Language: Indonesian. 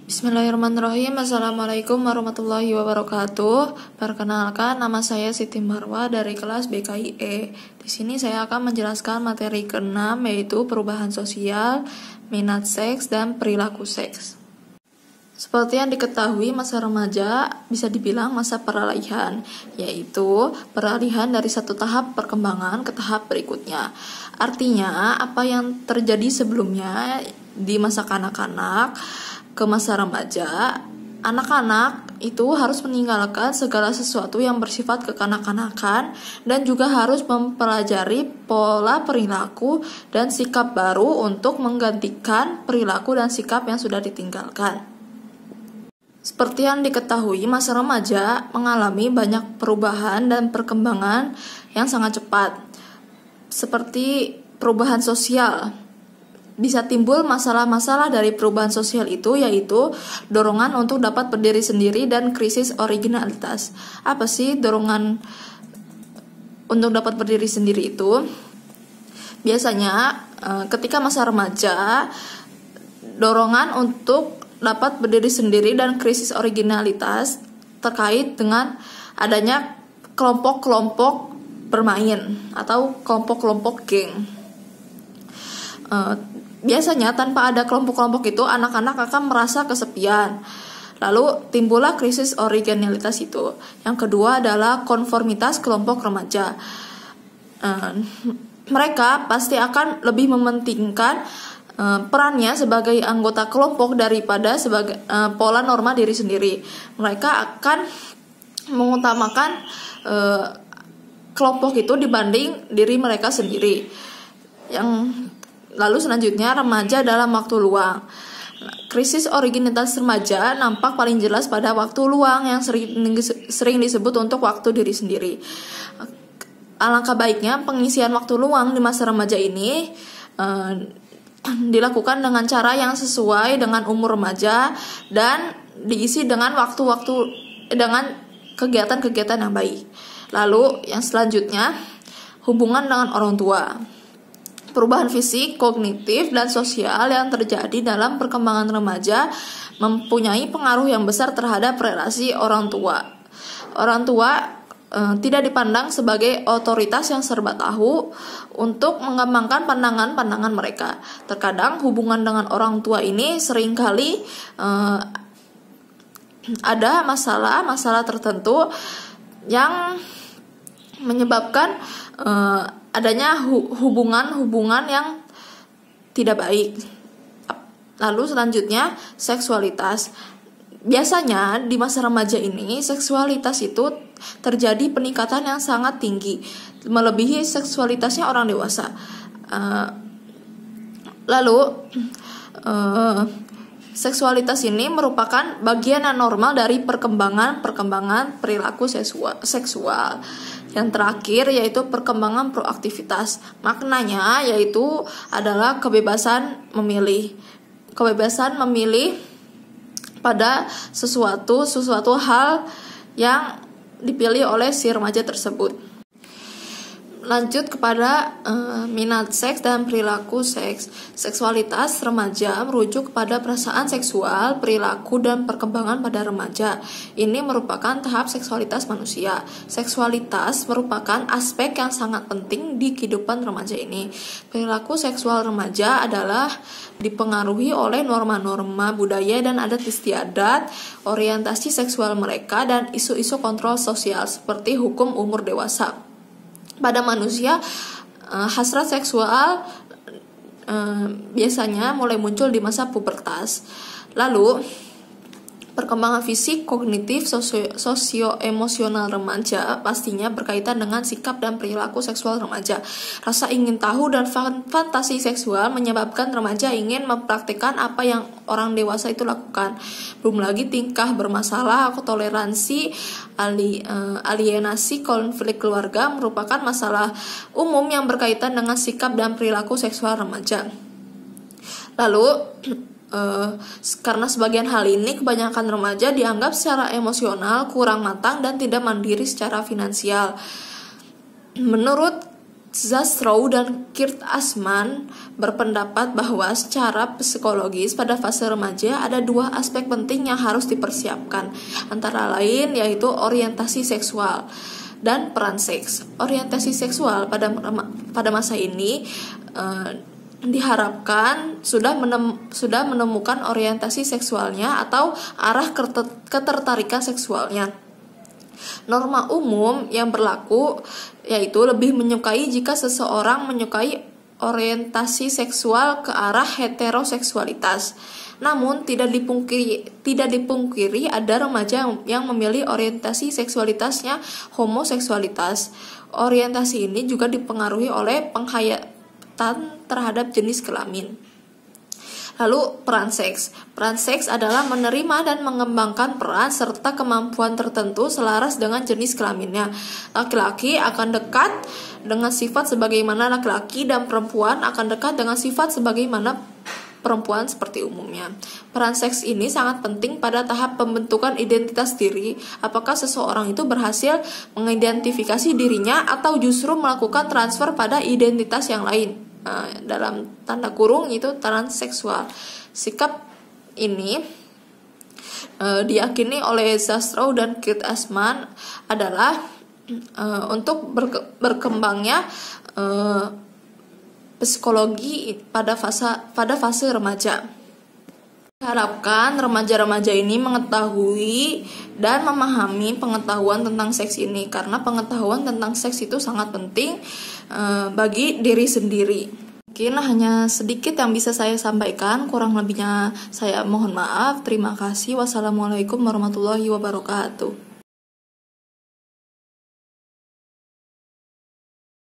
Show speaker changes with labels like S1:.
S1: Bismillahirrahmanirrahim. Assalamualaikum warahmatullahi wabarakatuh. Perkenalkan, nama saya Siti Marwa dari kelas BKIE. Di sini saya akan menjelaskan materi ke-6, yaitu perubahan sosial, minat seks, dan perilaku seks. Seperti yang diketahui, masa remaja bisa dibilang masa peralihan, yaitu peralihan dari satu tahap perkembangan ke tahap berikutnya. Artinya, apa yang terjadi sebelumnya di masa kanak-kanak ke masa remaja, anak-anak itu harus meninggalkan segala sesuatu yang bersifat kekanak-kanakan dan juga harus mempelajari pola perilaku dan sikap baru untuk menggantikan perilaku dan sikap yang sudah ditinggalkan. Seperti yang diketahui, masa remaja mengalami banyak perubahan dan perkembangan yang sangat cepat, seperti perubahan sosial. Bisa timbul masalah-masalah dari perubahan sosial itu, yaitu dorongan untuk dapat berdiri sendiri dan krisis originalitas. Apa sih dorongan untuk dapat berdiri sendiri itu? Biasanya ketika masa remaja, dorongan untuk dapat berdiri sendiri dan krisis originalitas terkait dengan adanya kelompok-kelompok bermain atau kelompok-kelompok geng. Biasanya tanpa ada kelompok-kelompok itu, anak-anak akan merasa kesepian. Lalu timbullah krisis originalitas itu. Yang kedua adalah konformitas kelompok remaja. Mereka pasti akan lebih mementingkan perannya sebagai anggota kelompok daripada sebagai pola norma diri sendiri. Mereka akan mengutamakan kelompok itu dibanding diri mereka sendiri. Lalu selanjutnya, remaja dalam waktu luang. Krisis originalitas remaja nampak paling jelas pada waktu luang yang sering disebut untuk waktu diri sendiri. Alangkah baiknya pengisian waktu luang di masa remaja ini dilakukan dengan cara yang sesuai dengan umur remaja dan diisi dengan dengan kegiatan-kegiatan yang baik. Lalu yang selanjutnya, hubungan dengan orang tua. Perubahan fisik, kognitif, dan sosial yang terjadi dalam perkembangan remaja mempunyai pengaruh yang besar terhadap relasi orang tua. Orang tua tidak dipandang sebagai otoritas yang serba tahu untuk mengembangkan pandangan-pandangan mereka. Terkadang hubungan dengan orang tua ini seringkali ada masalah tertentu yang menyebabkan adanya hubungan yang tidak baik. Lalu selanjutnya, seksualitas. Biasanya di masa remaja ini, seksualitas itu terjadi peningkatan yang sangat tinggi, melebihi seksualitasnya orang dewasa. Seksualitas ini merupakan bagian yang normal dari perkembangan perilaku seksual. Yang terakhir yaitu perkembangan proaktivitas. Maknanya yaitu adalah kebebasan memilih. Kebebasan memilih pada sesuatu hal yang dipilih oleh si remaja tersebut. Lanjut kepada minat seks dan perilaku seks. Seksualitas remaja merujuk kepada perasaan seksual, perilaku, dan perkembangan pada remaja. Ini merupakan tahap seksualitas manusia. Seksualitas merupakan aspek yang sangat penting di kehidupan remaja ini. Perilaku seksual remaja adalah dipengaruhi oleh norma-norma budaya dan adat istiadat, orientasi seksual mereka, dan isu-isu kontrol sosial seperti hukum umur dewasa. Pada manusia, hasrat seksual biasanya mulai muncul di masa pubertas. Lalu, perkembangan fisik, kognitif, sosio-emosional remaja pastinya berkaitan dengan sikap dan perilaku seksual remaja. Rasa ingin tahu dan fantasi seksual menyebabkan remaja ingin mempraktikkan apa yang orang dewasa itu lakukan. Belum lagi tingkah bermasalah, toleransi, alienasi, konflik keluarga merupakan masalah umum yang berkaitan dengan sikap dan perilaku seksual remaja. Lalu, karena sebagian hal ini, kebanyakan remaja dianggap secara emosional kurang matang dan tidak mandiri secara finansial. Menurut Zastrow dan Kurt Assman berpendapat bahwa secara psikologis pada fase remaja ada dua aspek penting yang harus dipersiapkan, antara lain yaitu orientasi seksual dan peran seks. Orientasi seksual pada masa ini diharapkan sudah menemukan orientasi seksualnya atau arah ketertarikan seksualnya. Norma umum yang berlaku yaitu lebih menyukai jika seseorang menyukai orientasi seksual ke arah heteroseksualitas. Namun tidak dipungkiri ada remaja yang memilih orientasi seksualitasnya homoseksualitas. Orientasi ini juga dipengaruhi oleh penghayatan terhadap jenis kelamin. Lalu peran seks. Peran seks adalah menerima dan mengembangkan peran serta kemampuan tertentu selaras dengan jenis kelaminnya. Laki-laki akan dekat dengan sifat sebagaimana laki-laki dan perempuan akan dekat dengan sifat sebagaimana perempuan seperti umumnya. Peran seks ini sangat penting pada tahap pembentukan identitas diri. Apakah seseorang itu berhasil mengidentifikasi dirinya atau justru melakukan transfer pada identitas yang lain. Dalam tanda kurung itu transseksual. Sikap ini diyakini oleh Zastrow dan Kurt Assman adalah untuk berkembangnya psikologi pada fase remaja. Diharapkan remaja-remaja ini mengetahui dan memahami pengetahuan tentang seks ini, karena pengetahuan tentang seks itu sangat penting bagi diri sendiri. Mungkin hanya sedikit yang bisa saya sampaikan, kurang lebihnya saya mohon maaf. Terima kasih. Wassalamualaikum warahmatullahi wabarakatuh.